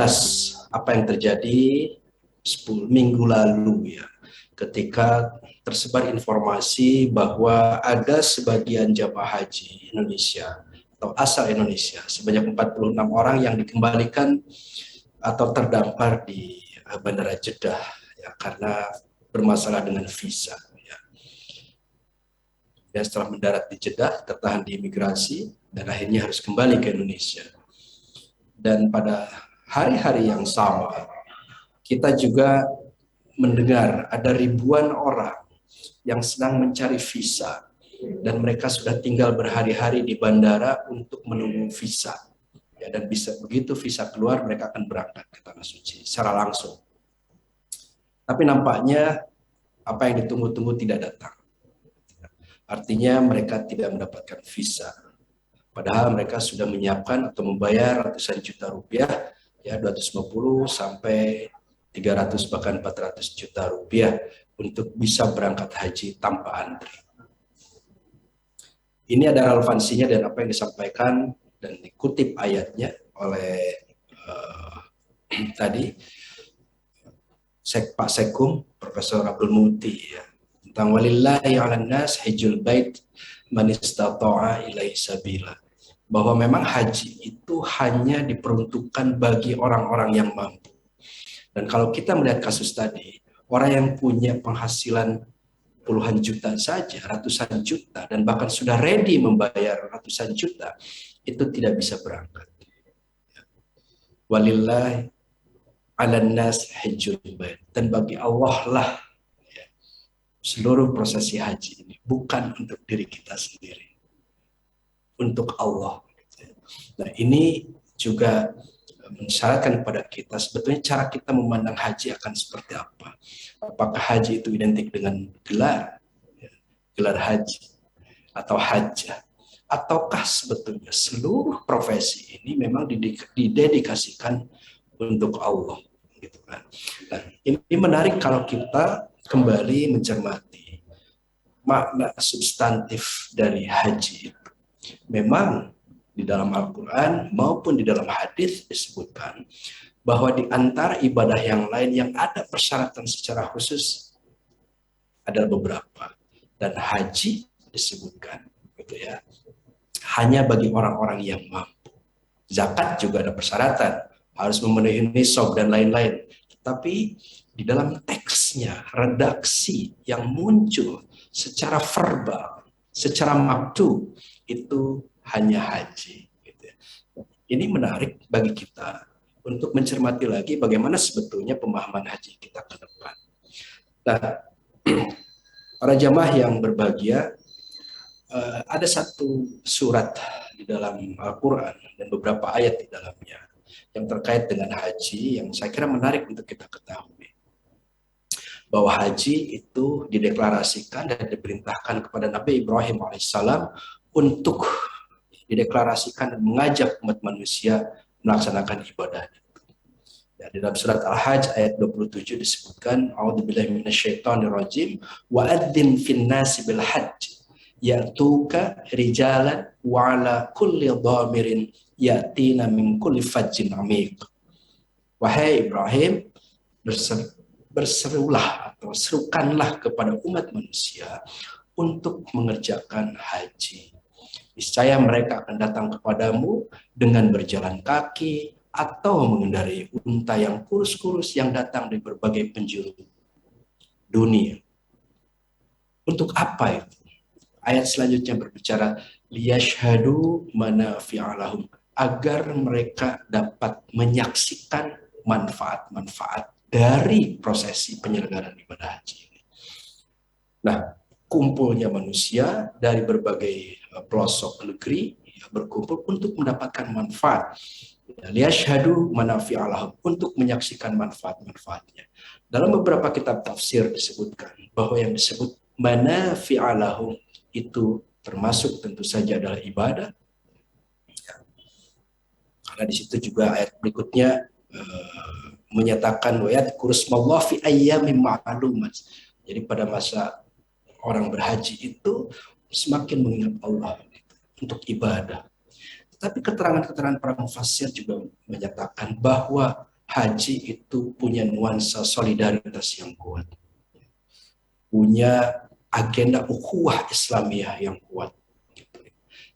jelas apa yang terjadi 10 minggu lalu ya, ketika tersebar informasi bahwa ada sebagian jamaah haji Indonesia atau asal Indonesia sebanyak 46 orang yang dikembalikan atau terdampar di Bandara Jeddah ya, karena bermasalah dengan visa ya. Dan setelah mendarat di Jeddah tertahan di imigrasi dan akhirnya harus kembali ke Indonesia. Dan pada hari-hari yang sama kita juga mendengar ada ribuan orang yang sedang mencari visa dan mereka sudah tinggal berhari-hari di bandara untuk menunggu visa ya, dan bisa begitu visa keluar mereka akan berangkat ke Tanah Suci secara langsung. Tapi nampaknya apa yang ditunggu-tunggu tidak datang. Artinya mereka tidak mendapatkan visa. Padahal mereka sudah menyiapkan atau membayar ratusan juta rupiah ya, 250 sampai 300 bahkan 400 juta rupiah untuk bisa berangkat haji tanpa antri. Ini ada relevansinya dan apa yang disampaikan dan dikutip ayatnya oleh tadi Pak Sekum, Profesor Abdul Muti ya, tentang walillahi 'alan nas hajjul bait man istata'a ilaihi sabila. Bahwa memang haji itu hanya diperuntukkan bagi orang-orang yang mampu. Dan kalau kita melihat kasus tadi, orang yang punya penghasilan puluhan juta saja, ratusan juta, dan bahkan sudah ready membayar ratusan juta, itu tidak bisa berangkat. Walillahi 'alan nas hajjul bait. Dan bagi Allah lah ya, seluruh prosesi haji ini, bukan untuk diri kita sendiri. Untuk Allah. Nah ini juga mensyaratkan kepada kita sebetulnya cara kita memandang haji akan seperti apa. Apakah haji itu identik dengan gelar, ya, gelar haji atau hajjah, ataukah sebetulnya seluruh profesi ini memang didedikasikan untuk Allah, gitu kan. Nah, ini menarik kalau kita kembali mencermati makna substantif dari haji itu. Memang di dalam Al-Quran maupun di dalam hadis disebutkan bahwa di antara ibadah yang lain yang ada persyaratan secara khusus ada beberapa, dan haji disebutkan gitu ya, hanya bagi orang-orang yang mampu. Zakat juga ada persyaratan, harus memenuhi nisab dan lain-lain. Tapi di dalam teksnya, redaksi yang muncul secara verbal, secara maktub itu hanya haji. Gitu. Ini menarik bagi kita untuk mencermati lagi bagaimana sebetulnya pemahaman haji kita ke depan. Nah, para jamaah yang berbahagia, ada satu surat di dalam Al-Quran dan beberapa ayat di dalamnya yang terkait dengan haji yang saya kira menarik untuk kita ketahui. Bahwa haji itu dideklarasikan dan diperintahkan kepada Nabi Ibrahim alaihissalam untuk dideklarasikan dan mengajak umat manusia melaksanakan ibadah. Ya, di dalam surat Al-Hajj ayat 27 disebutkan, A'udzubillahi minasyaitonirrajim, wa adzin fin-nasi bil hajj ya'tuka rijalan wa 'ala kulli dhamirin ya'tina min kulli fajjin 'amiq. Wahai Ibrahim, berserulah atau serukanlah kepada umat manusia untuk mengerjakan haji. Niscaya mereka akan datang kepadamu dengan berjalan kaki atau mengendarai unta yang kurus-kurus yang datang dari berbagai penjuru dunia. Untuk apa itu? Ayat selanjutnya berbicara liyashhadu manafi'a lahum, agar mereka dapat menyaksikan manfaat-manfaat dari prosesi penyelenggaraan ibadah haji ini. Nah, kumpulnya manusia dari berbagai pelosok negeri ya, berkumpul untuk mendapatkan manfaat. Liyashhadu manafi'a lahum, untuk menyaksikan manfaat-manfaatnya. Dalam beberapa kitab tafsir disebutkan bahwa yang disebut manafi'a lahum itu termasuk tentu saja adalah ibadah. Ya. Karena di situ juga ayat berikutnya menyatakan wa yadhkurusmallah fi ayyamin ma'lumat. Jadi pada masa orang berhaji itu semakin mengingat Allah untuk ibadah. Tapi keterangan-keterangan para mufassir juga menyatakan bahwa haji itu punya nuansa solidaritas yang kuat, punya agenda ukhuwah Islamiyah yang kuat.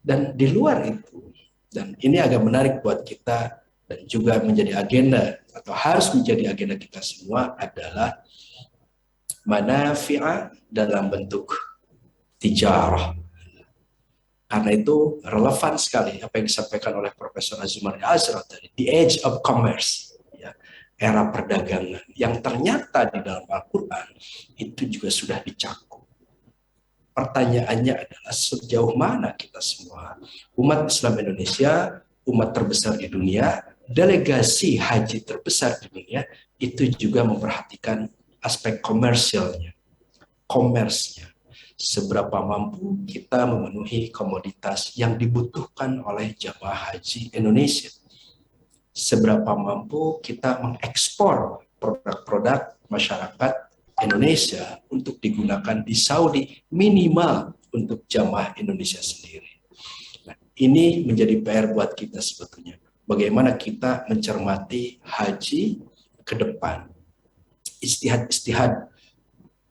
Dan di luar itu, dan ini agak menarik buat kita dan juga menjadi agenda atau harus menjadi agenda kita semua adalah manafi'a dalam bentuk tijarah. Karena itu relevan sekali apa yang disampaikan oleh Profesor Azumar Azra tadi, the age of commerce, ya, era perdagangan yang ternyata di dalam Al-Quran itu juga sudah dicakup. Pertanyaannya adalah sejauh mana kita semua, umat Islam Indonesia, umat terbesar di dunia, delegasi haji terbesar di dunia, itu juga memperhatikan aspek komersialnya, komersnya. Seberapa mampu kita memenuhi komoditas yang dibutuhkan oleh jamaah haji Indonesia. Seberapa mampu kita mengekspor produk-produk masyarakat Indonesia untuk digunakan di Saudi, minimal untuk jamaah Indonesia sendiri. Nah, ini menjadi PR buat kita sebetulnya. Bagaimana kita mencermati haji ke depan. Istihad-istihad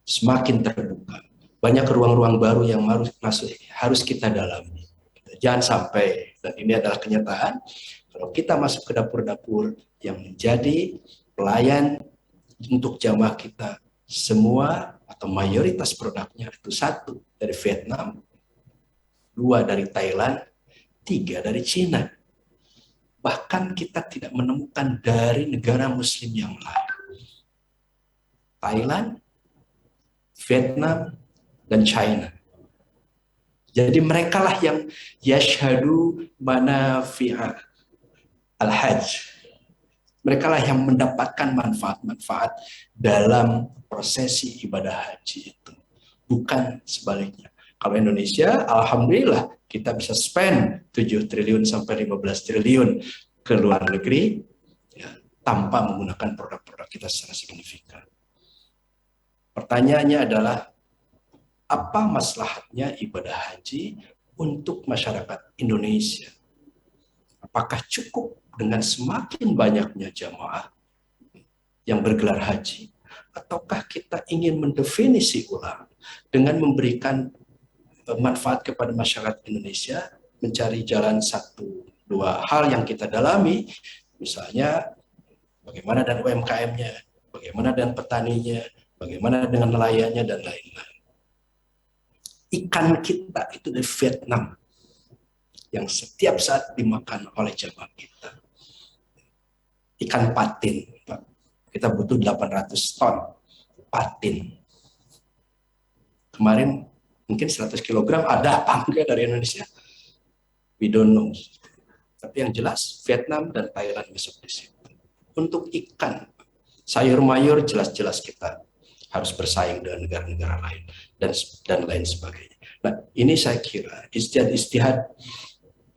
semakin terbuka. Banyak ruang-ruang baru yang harus kita dalami. Jangan sampai, dan ini adalah kenyataan, kalau kita masuk ke dapur-dapur yang menjadi pelayan untuk jamaah kita, semua atau mayoritas produknya itu 1 dari Vietnam, 2 dari Thailand, 3 dari Cina. Bahkan kita tidak menemukan dari negara muslim yang lain. Thailand, Vietnam, dan China. Jadi merekalah yang yashhadu manafi'a al-hajj. Merekalah yang mendapatkan manfaat-manfaat dalam prosesi ibadah haji itu. Bukan sebaliknya. Kalau Indonesia, alhamdulillah kita bisa spend 7 triliun sampai 15 triliun ke luar negeri ya, tanpa menggunakan produk-produk kita secara signifikan. Pertanyaannya adalah, apa maslahatnya ibadah haji untuk masyarakat Indonesia? Apakah cukup dengan semakin banyaknya jamaah yang bergelar haji? Ataukah kita ingin mendefinisi ulang dengan memberikan manfaat kepada masyarakat Indonesia, mencari jalan 1-2 hal yang kita dalami, misalnya bagaimana dengan UMKM-nya, bagaimana dengan petaninya, bagaimana dengan nelayannya, dan lain-lain. Ikan kita itu dari Vietnam yang setiap saat dimakan oleh jamaah kita. Ikan patin, Pak. Kita butuh 800 ton patin. Kemarin mungkin 100 kg ada apa enggak dari Indonesia? We don't know. Tapi yang jelas Vietnam dan Thailand masuk di situ. Untuk ikan, sayur mayur jelas-jelas kita harus bersaing dengan negara-negara lain dan lain sebagainya. Nah, ini saya kira istihad-istihad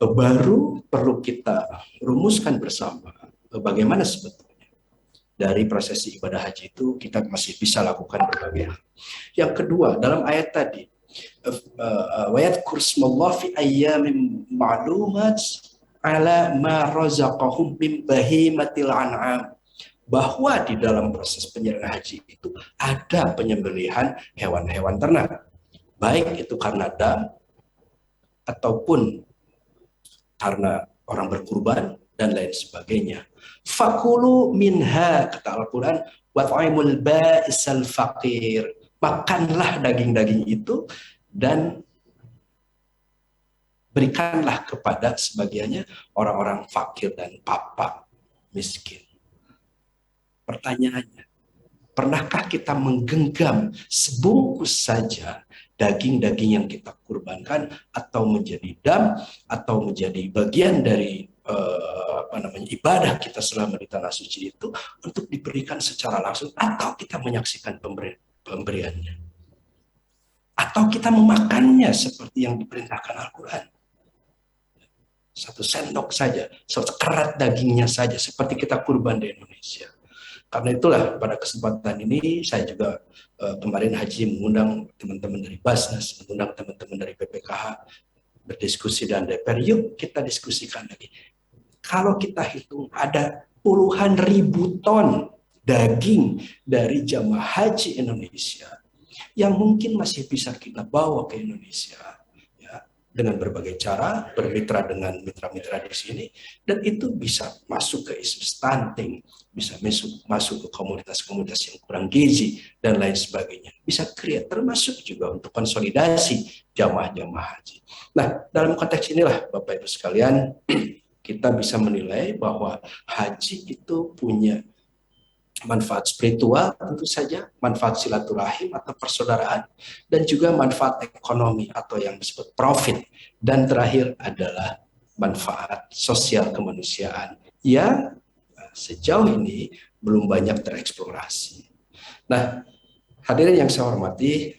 baru perlu kita rumuskan bersama bagaimana sebetulnya dari prosesi ibadah haji itu kita masih bisa lakukan berbagai hal. Yang kedua, dalam ayat tadi, wa yadhkur smallahi fi ayyamin ma'lumat ala ma razaqahum min bahimatil an'am, bahwa di dalam proses penyelenggaraan haji itu ada penyembelihan hewan-hewan ternak, baik itu karena dam ataupun karena orang berkurban dan lain sebagainya. Fakulu minha, kata Al-Quran, wat'imul ba'isal faqir, makanlah daging-daging itu dan berikanlah kepada sebagiannya orang-orang fakir dan papa miskin. Pertanyaannya, pernahkah kita menggenggam sebungkus saja daging-daging yang kita kurbankan, atau menjadi dam, atau menjadi bagian dari ibadah kita selama di tanah suci itu untuk diberikan secara langsung, atau kita menyaksikan pemberiannya, atau kita memakannya seperti yang diperintahkan Al-Quran, 1 sendok saja, sekerat dagingnya saja, seperti kita kurban di Indonesia. Karena itulah pada kesempatan ini saya juga kemarin haji mengundang teman-teman dari Basnas, mengundang teman-teman dari BPKH, berdiskusi dan DPR. Yuk kita diskusikan lagi. Kalau kita hitung ada puluhan ribu ton daging dari jamaah haji Indonesia yang mungkin masih bisa kita bawa ke Indonesia ya, dengan berbagai cara, bermitra dengan mitra-mitra di sini, dan itu bisa masuk ke isu stunting, bisa masuk ke komunitas-komunitas yang kurang gizi dan lain sebagainya, bisa create, termasuk juga untuk konsolidasi jamaah-jamaah haji. Nah, dalam konteks inilah Bapak Ibu sekalian, kita bisa menilai bahwa haji itu punya manfaat spiritual tentu saja, manfaat silaturahim atau persaudaraan, dan juga manfaat ekonomi atau yang disebut profit. Dan terakhir adalah manfaat sosial kemanusiaan yang sejauh ini belum banyak tereksplorasi. Nah, hadirin yang saya hormati,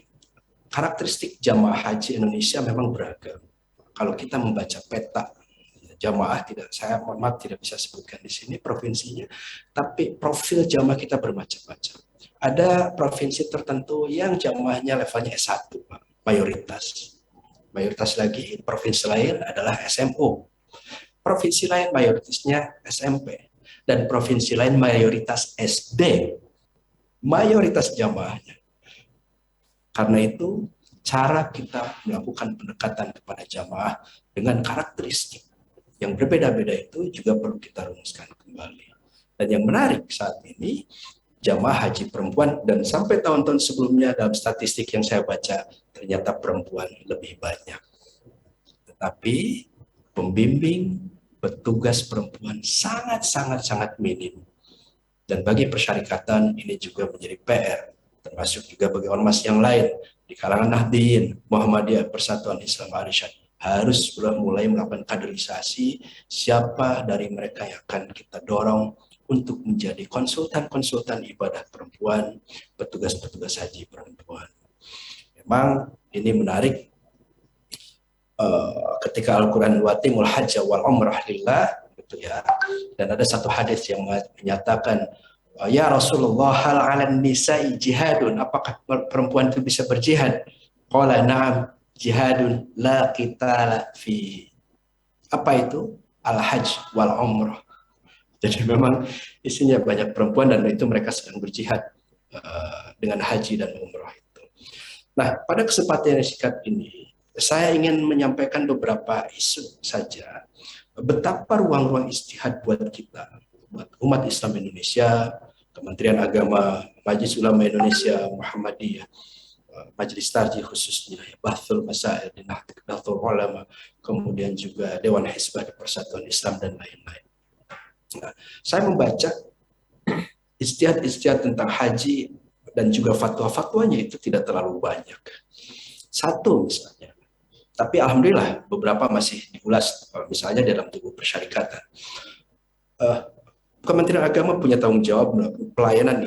karakteristik jamaah haji Indonesia memang beragam. Kalau kita membaca peta jamaah, saya mohon maaf tidak bisa sebutkan di sini provinsinya, tapi profil jamaah kita bermacam-macam. Ada provinsi tertentu yang jamaahnya levelnya S1, mayoritas. Mayoritas lagi, provinsi lain adalah SMO. Provinsi lain mayoritasnya SMP. Dan provinsi lain mayoritas SD. Mayoritas jamaahnya. Karena itu, cara kita melakukan pendekatan kepada jamaah dengan karakteristik yang berbeda-beda itu juga perlu kita rumuskan kembali. Dan yang menarik saat ini, jamaah haji perempuan, dan sampai tahun-tahun sebelumnya dalam statistik yang saya baca, ternyata perempuan lebih banyak. Tetapi pembimbing, petugas perempuan sangat minim. Dan bagi persyarikatan ini juga menjadi PR, termasuk juga bagi ormas yang lain, di kalangan Nahdien, Muhammadiyah, Persatuan Islam Al-Irsyad, harus sudah mulai melakukan kaderisasi siapa dari mereka yang akan kita dorong untuk menjadi konsultan-konsultan ibadah perempuan, petugas-petugas haji perempuan. Memang ini menarik ketika Al-Quran watimul hajja wal umrah lillah, gitu ya. Dan ada satu hadis yang menyatakan, ya Rasulullah, hal 'alan nisa'i jihadun, apakah perempuan itu bisa berjihad? Qala na'am jihadun la qitala fi. Apa itu? Al-hajj wal umrah. Jadi memang isinya banyak perempuan dan itu mereka sedang berjihad dengan haji dan umrah itu. Nah, pada kesempatan yang singkat ini, saya ingin menyampaikan beberapa isu saja betapa ruang-ruang istihad buat kita, buat umat Islam Indonesia, Kementerian Agama, Majelis Ulama Indonesia, Muhammadiyah, Majelis Tarjih khususnya, Bahthul Masail di Nahdlatul Ulama, kemudian juga Dewan Hizbah di Persatuan Islam dan lain-lain. Nah, saya membaca ijtihad tentang haji dan juga fatwa-fatwanya itu tidak terlalu banyak. Satu misalnya, tapi alhamdulillah beberapa masih diulas, misalnya dalam tubuh persyarikatan. Kementerian Agama punya tanggung jawab melakukan pelayanan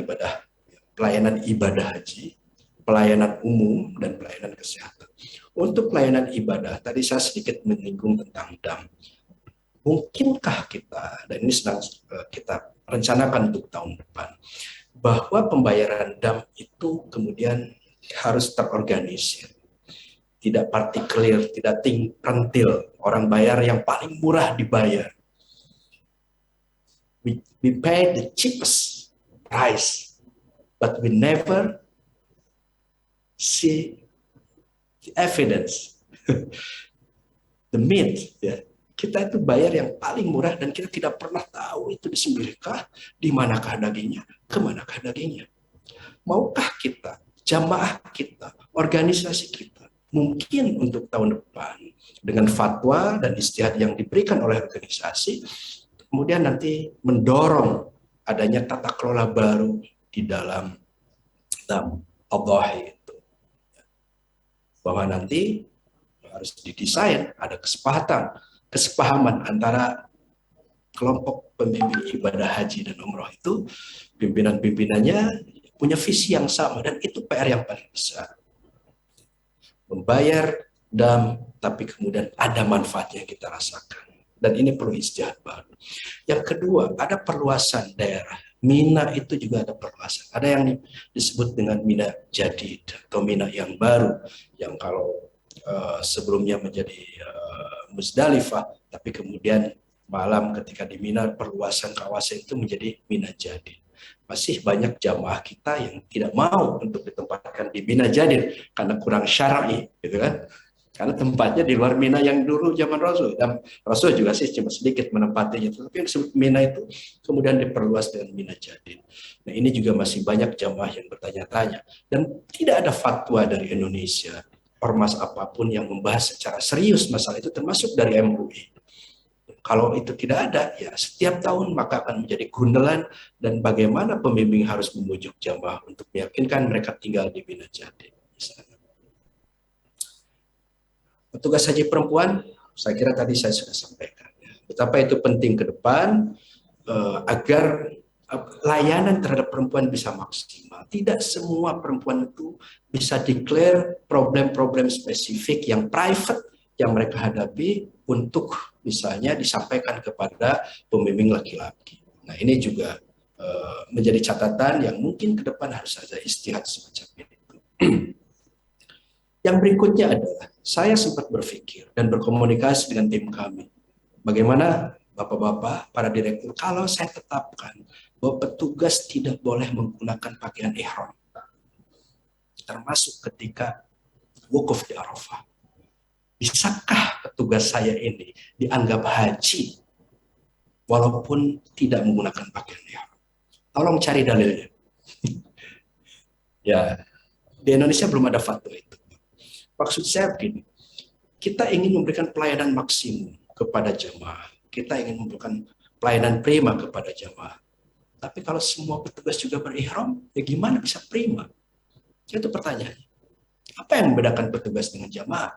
ibadah haji, pelayanan umum, dan pelayanan kesehatan. Untuk pelayanan ibadah, tadi saya sedikit menyinggung tentang DAM. Mungkinkah kita, dan ini sedang kita rencanakan untuk tahun depan, bahwa pembayaran DAM itu kemudian harus terorganisir, tidak partikelir, tidak rentil, orang bayar yang paling murah dibayar. We pay the cheapest price, but we never see the evidence, the meat, ya. Kita itu bayar yang paling murah dan kita tidak pernah tahu itu disembelihkah, di manakah dagingnya, kemanakah dagingnya. Maukah kita, jamaah kita, organisasi kita, mungkin untuk tahun depan dengan fatwa dan ijtihad yang diberikan oleh organisasi, kemudian nanti mendorong adanya tata kelola baru di dalam Adhahi itu, bahwa nanti harus didesain, ada kesepahaman antara kelompok pembimbing ibadah haji dan umroh itu, pimpinan-pimpinannya punya visi yang sama, dan itu PR yang paling besar. Membayar DAM, tapi kemudian ada manfaatnya yang kita rasakan. Dan ini perlu ijtihad baru. Yang kedua, ada perluasan daerah. Mina itu juga ada perluasan. Ada yang disebut dengan Mina Jadid atau Mina yang baru, yang kalau sebelumnya menjadi Muzdalifah, tapi kemudian malam ketika di Mina, perluasan kawasan itu menjadi Mina Jadid. Masih banyak jamaah kita yang tidak mau untuk ditempatkan di Mina Jadid karena kurang syar'i, gitu kan? Karena tempatnya di luar Mina yang dulu zaman Rasul, dan Rasul juga sih cuma sedikit menempatinya, tapi yang disebut Mina itu kemudian diperluas dengan Mina Jadid. Nah, ini juga masih banyak jamaah yang bertanya-tanya, dan tidak ada fatwa dari Indonesia ormas apapun yang membahas secara serius masalah itu, termasuk dari MUI. Kalau itu tidak ada, ya setiap tahun maka akan menjadi gundelan, dan bagaimana pembimbing harus memujuk jamaah untuk meyakinkan mereka tinggal di Mina Jadid. Petugas haji perempuan, saya kira tadi saya sudah sampaikan. Betapa itu penting ke depan agar layanan terhadap perempuan bisa maksimal. Tidak semua perempuan itu bisa declare problem-problem spesifik yang private yang mereka hadapi untuk misalnya disampaikan kepada pembimbing laki-laki. Nah, ini juga menjadi catatan yang mungkin ke depan harus ada istihad semacam itu. Yang berikutnya adalah saya sempat berpikir dan berkomunikasi dengan tim kami. Bagaimana Bapak-bapak, para direktur, kalau saya tetapkan bahwa petugas tidak boleh menggunakan pakaian ihram, termasuk ketika wukuf di Arafah, bisakah petugas saya ini dianggap haji walaupun tidak menggunakan pakaian ihram? Tolong cari dalilnya. Ya, di Indonesia belum ada fatwa itu. Maksud saya begini, kita ingin memberikan pelayanan maksimum kepada jemaah, kita ingin memberikan pelayanan prima kepada jemaah. Tapi kalau semua petugas juga berihram, ya gimana bisa prima? Itu pertanyaannya. Apa yang membedakan petugas dengan jemaah?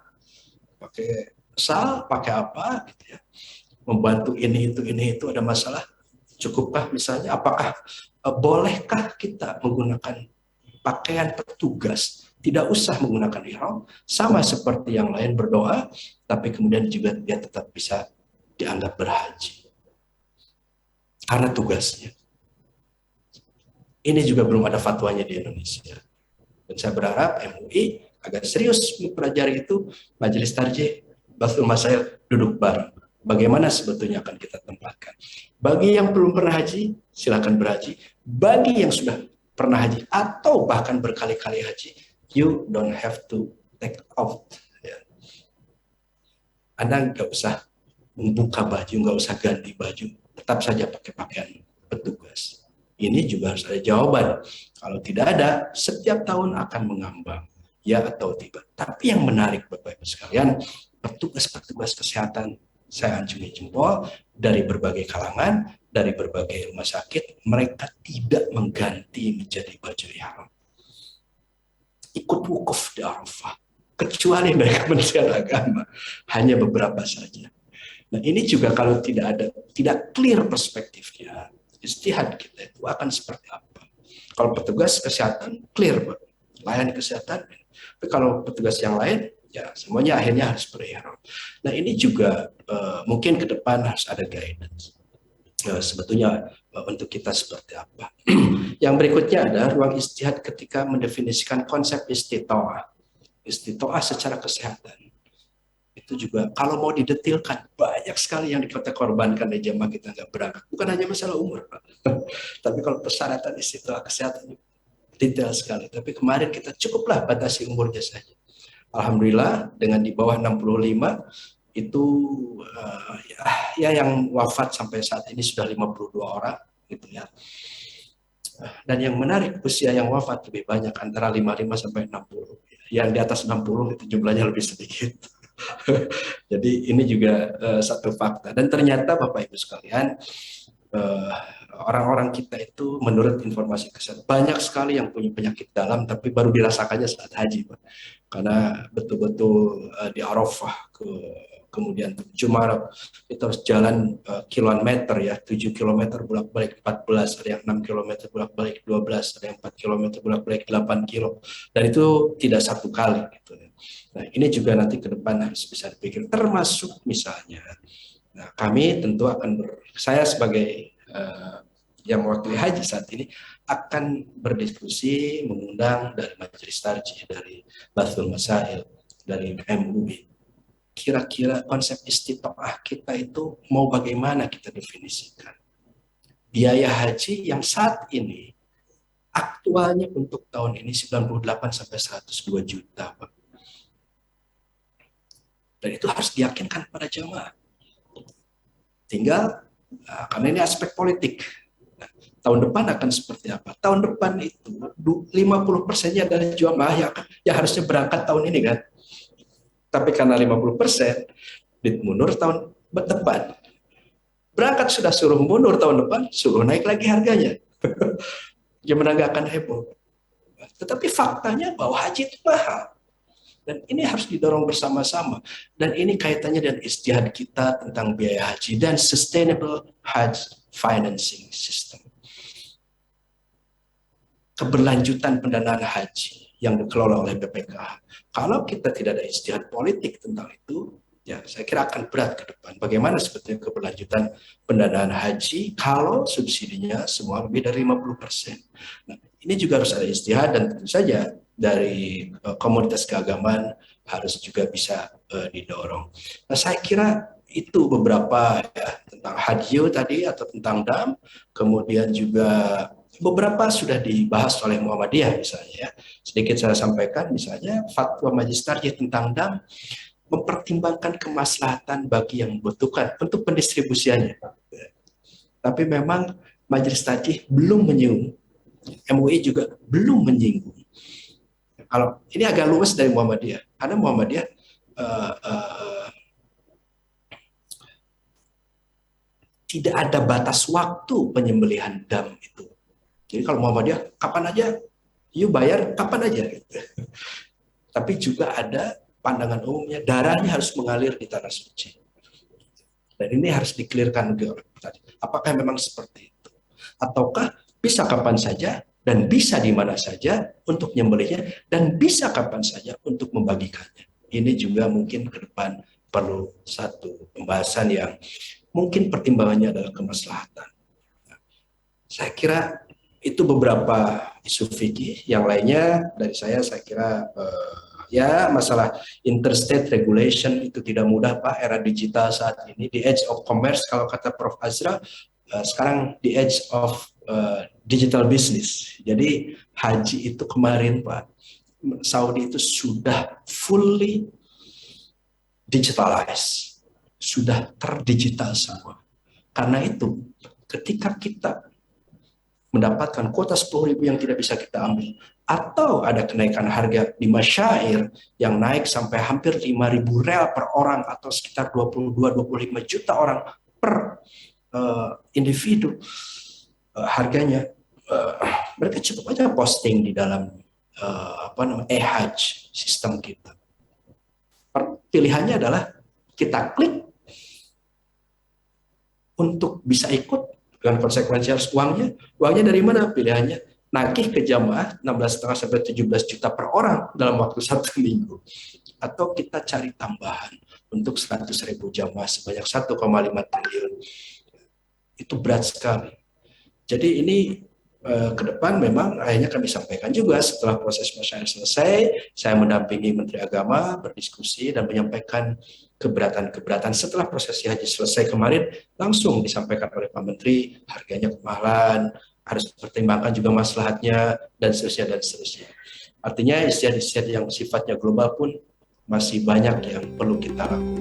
Pakai sal, pakai apa? Gitu ya. Membantu ini itu ada masalah. Cukupkah misalnya? Apakah bolehkah kita menggunakan pakaian petugas? Tidak usah menggunakan ihram, sama seperti yang lain berdoa, tapi kemudian juga dia tetap bisa dianggap berhaji karena tugasnya. Ini juga belum ada fatwanya di Indonesia. Dan saya berharap MUI agak serius mempelajari itu, Majelis Tarjih, Bathul Masail duduk bareng. Bagaimana sebetulnya akan kita tempatkan. Bagi yang belum pernah haji, silakan berhaji. Bagi yang sudah pernah haji atau bahkan berkali-kali haji, you don't have to take off. Ya. Anda nggak usah membuka baju, nggak usah ganti baju, tetap saja pakai pakaian petugas. Ini juga harus ada jawaban. Kalau tidak ada, setiap tahun akan mengambang, ya atau tidak. Tapi yang menarik Bapak Ibu sekalian, petugas-petugas kesehatan, saya acungi jempol, dari berbagai kalangan, dari berbagai rumah sakit, mereka tidak mengganti menjadi baju ihram. Ikut wukuf di Arafah, kecuali dari Kementerian Agama, hanya beberapa saja. Nah, ini juga kalau tidak clear perspektifnya, istihad kita itu akan seperti apa. Kalau petugas kesehatan clear, Pak, layanan kesehatan. Tapi kalau petugas yang lain, ya semuanya akhirnya harus berihram. Nah, ini juga mungkin ke depan harus ada guidance. Sebetulnya untuk kita seperti apa. Yang berikutnya ada ruang istihad ketika mendefinisikan konsep istitoah. Istitoah secara kesehatan. Itu juga kalau mau didetilkan, banyak sekali yang kita korbankan dari jemaah kita nggak berangkat. Bukan hanya masalah umur, Pak. Tapi kalau persyaratan istitoah kesehatan detail sekali. Tapi kemarin kita cukuplah batasi umurnya saja. Alhamdulillah dengan di bawah 65 itu ya yang wafat sampai saat ini sudah 52 orang gitu ya. Dan yang menarik, usia yang wafat lebih banyak, antara 55 sampai 60. Yang di atas 60 itu jumlahnya lebih sedikit. Jadi ini juga satu fakta. Dan ternyata Bapak Ibu sekalian, orang-orang kita itu menurut informasi kesehatan banyak sekali yang punya penyakit dalam tapi baru dirasakannya saat haji, Pak. Karena betul-betul di Arafah kemudian 7 Maret itu harus jalan kilometer ya, 7 km bolak-balik 14, ada yang 6 km bolak-balik 12, ada yang 4 km bolak-balik 8 kilo, dan itu tidak satu kali gitu. Nah, ini juga nanti ke depan harus bisa dipikir, termasuk misalnya, nah, kami tentu akan saya sebagai yang mewakili haji saat ini akan berdiskusi, mengundang dari Majelis Tarjih, dari Bathul Masail, dari MUI. kira-kira konsep istitoah kita itu mau bagaimana kita definisikan. Biaya haji yang saat ini aktualnya untuk tahun ini 98 sampai 102 juta, Pak. Dan itu harus diyakinkan pada jamaah. Tinggal, karena ini aspek politik. Nah, tahun depan akan seperti apa? Tahun depan itu 50%-nya adalah jamaah yang harusnya berangkat tahun ini kan. Tapi karena 50% mundur tahun depan. Berangkat sudah suruh mundur tahun depan, suruh naik lagi harganya. Gimana nggak akan heboh. Tetapi faktanya bahwa haji itu mahal. Dan ini harus didorong bersama-sama. Dan ini kaitannya dengan ijtihad kita tentang biaya haji dan sustainable Hajj financing system. Keberlanjutan pendanaan haji yang dikelola oleh BPKH. Kalau kita tidak ada ijtihad politik tentang itu, ya saya kira akan berat ke depan. Bagaimana sebetulnya keberlanjutan pendanaan haji kalau subsidinya semua lebih dari 50%. Nah, ini juga harus ada ijtihad dan tentu saja dari komunitas keagamaan harus juga bisa didorong. Nah, saya kira itu beberapa ya, tentang haji tadi atau tentang dam, kemudian juga beberapa sudah dibahas oleh Muhammadiyah misalnya ya. Sedikit saya sampaikan misalnya fatwa Majelis Tarjih tentang dam mempertimbangkan kemaslahatan bagi yang membutuhkan untuk pendistribusiannya. Tapi memang Majelis Tarjih belum menyinggung, MUI juga belum menyinggung. Kalau ini agak luas dari Muhammadiyah, karena Muhammadiyah tidak ada batas waktu penyembelihan dam itu. Jadi kalau Muhammadiyah kapan aja, you bayar kapan aja. Gitu. Tapi juga ada pandangan umumnya darahnya harus mengalir di tanah suci. Dan ini harus dikelirkan oleh tadi. Apakah memang seperti itu? Ataukah bisa kapan saja dan bisa di mana saja untuk menyembelihnya dan bisa kapan saja untuk membagikannya. Ini juga mungkin ke depan perlu satu pembahasan yang mungkin pertimbangannya adalah kemaslahatan. Saya kira itu beberapa isu fikih. Yang lainnya dari saya kira ya masalah interstate regulation itu tidak mudah Pak, era digital saat ini, the age of commerce kalau kata Prof. Azra, sekarang the age of digital business. Jadi haji itu kemarin Pak, Saudi itu sudah fully digitalized, sudah terdigital semua. Karena itu ketika kita mendapatkan kuota 10.000 yang tidak bisa kita ambil, atau ada kenaikan harga di masyair yang naik sampai hampir 5.000 real per orang atau sekitar 22-25 juta orang per individu harganya, mereka cukup aja posting di dalam e-hajj sistem kita. Pilihannya adalah kita klik untuk bisa ikut dengan konsekuensi harus uangnya dari mana? Pilihannya nagih ke jamaah 16,5 sampai 17 juta per orang dalam waktu 1 minggu, atau kita cari tambahan untuk 100.000 jamaah sebanyak 1,5 triliun. Itu berat sekali. Jadi ini ke depan memang akhirnya kami sampaikan juga setelah proses masyair selesai, saya mendampingi Menteri Agama berdiskusi dan menyampaikan keberatan-keberatan setelah prosesi haji selesai kemarin, langsung disampaikan oleh Pak Menteri, harganya kemahalan, harus dipertimbangkan juga maslahatnya, dan seterusnya, dan seterusnya. Artinya istiadat yang sifatnya global pun masih banyak yang perlu kita lakukan.